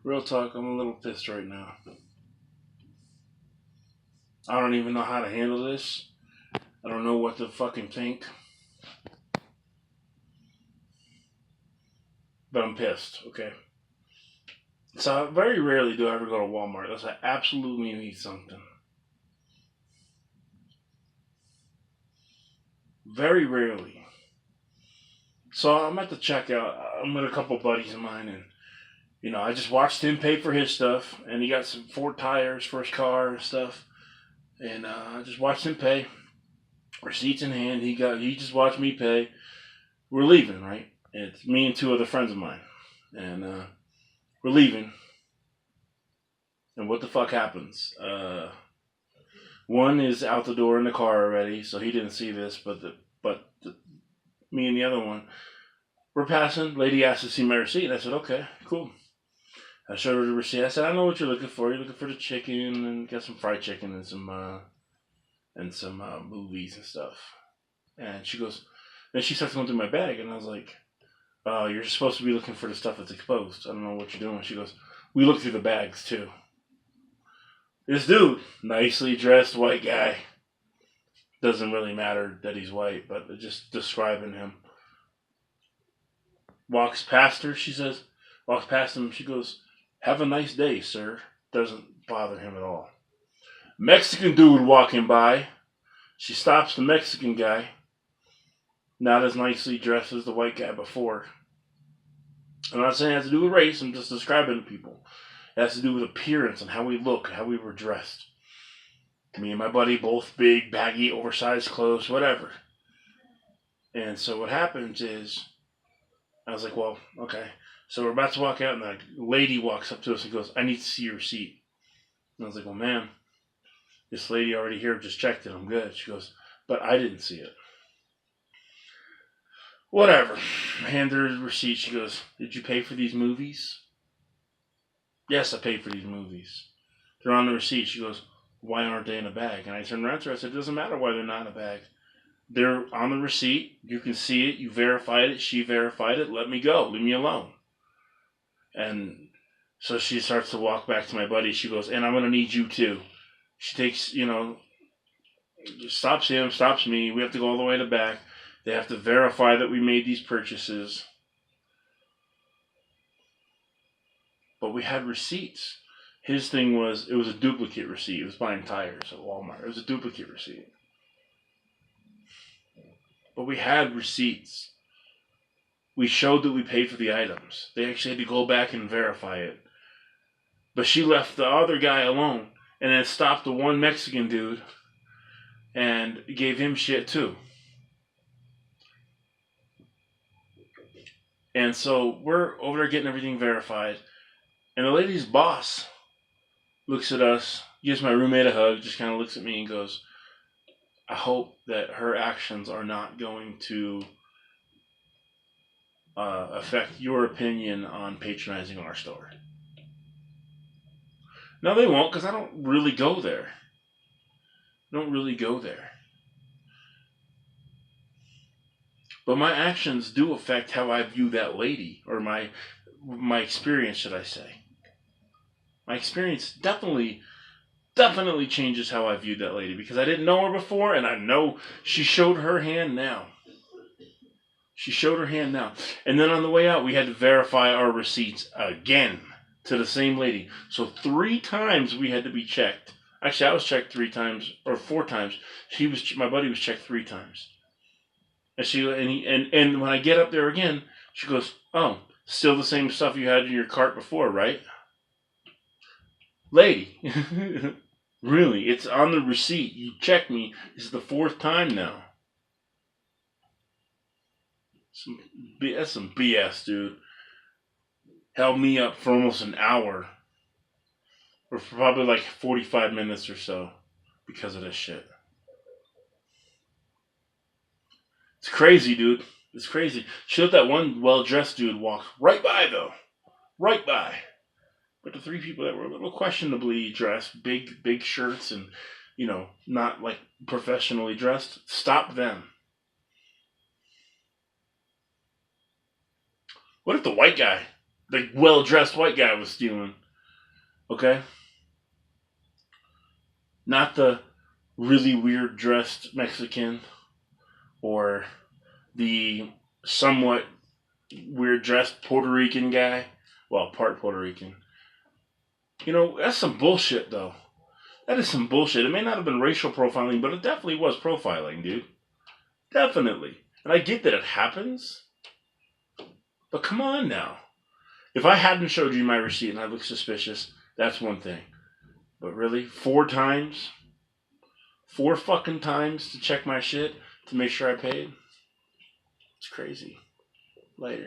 Real talk, I'm a little pissed right now. I don't even know how to handle this. I don't know what to fucking think, but I'm pissed, okay? So very rarely do I ever go to Walmart unless I absolutely need something. Very rarely. So I'm at the checkout. I'm with a couple buddies of mine, and I just watched him pay for his stuff, and he got some Ford tires for his car and stuff. And I just watched him pay, receipts in hand. He just watched me pay. We're leaving, right? It's me and two other friends of mine, and we're leaving. And what the fuck happens? One is out the door in the car already, so he didn't see this, but me and the other one, we're passing. Lady asked to see my receipt, and I said, okay, cool. I showed her the receipt. I said, I know what you're looking for. You're looking for the chicken and got some fried chicken and some movies and stuff. And she goes, then she starts going through my bag, and I was like, you're supposed to be looking for the stuff that's exposed. I don't know what you're doing. She goes, we look through the bags too. This dude, nicely dressed white guy, doesn't really matter that he's white, but just describing him. Walks past her, she says, walks past him, she goes, have a nice day, sir. Doesn't bother him at all. Mexican dude walking by. She stops the Mexican guy, not as nicely dressed as the white guy before. I'm not saying it has to do with race, I'm just describing people. It has to do with appearance and how we look, how we were dressed. Me and my buddy, both big, baggy, oversized clothes, whatever. And so what happens is, I was like, well, okay. So we're about to walk out, and the lady walks up to us and goes, I need to see your receipt. And I was like, well, ma'am, this lady already here just checked it. I'm good. She goes, but I didn't see it. Whatever. I hand her the receipt. She goes, did you pay for these movies? Yes, I paid for these movies. They're on the receipt. She goes, why aren't they in a bag? And I turned around to her. I said, it doesn't matter why they're not in a bag. They're on the receipt. You can see it. You verified it. She verified it. Let me go. Leave me alone. And so she starts to walk back to my buddy. She goes, and I'm going to need you too. She takes, stops him, stops me. We have to go all the way to the back. They have to verify that we made these purchases. But we had receipts. His thing was, it was a duplicate receipt. He was buying tires at Walmart. It was a duplicate receipt. But we had receipts. We showed that we paid for the items. They actually had to go back and verify it. But she left the other guy alone and then stopped the one Mexican dude and gave him shit too. And so we're over there getting everything verified. And the lady's boss looks at us, gives my roommate a hug, just kind of looks at me and goes, I hope that her actions are not going to affect your opinion on patronizing our store. No, they won't, because I don't really go there. I don't really go there. But my actions do affect how I view that lady, or my experience, should I say. My experience definitely changes how I viewed that lady, because I didn't know her before, and I know she showed her hand now. She showed her hand now. And then on the way out, we had to verify our receipts again to the same lady. So 3 times we had to be checked. Actually, I was checked 3 times or 4 times. My buddy was checked 3 times. And when I get up there again, she goes, "Oh, still the same stuff you had in your cart before, right?" Lady, really? It's on the receipt. You checked me. This is the 4th time now. That's some BS, dude. Held me up for almost an hour, or for probably like 45 minutes or so, because of this shit. It's crazy, dude. It's crazy. She let that one well-dressed dude walk right by, though. Right by. But the 3 people that were a little questionably dressed, big shirts, and, not like professionally dressed, stopped them. What if the white guy the well-dressed white guy was stealing. Okay? Not the really weird dressed Mexican or the somewhat weird dressed Puerto Rican guy. Well, part Puerto Rican. You know, that's some bullshit, though. That is some bullshit. It may not have been racial profiling, but it definitely was profiling, dude. Definitely. And I get that it happens, but come on now. If I hadn't showed you my receipt and I looked suspicious, that's one thing. But really, 4 times? 4 fucking times to check my shit to make sure I paid? It's crazy. Later.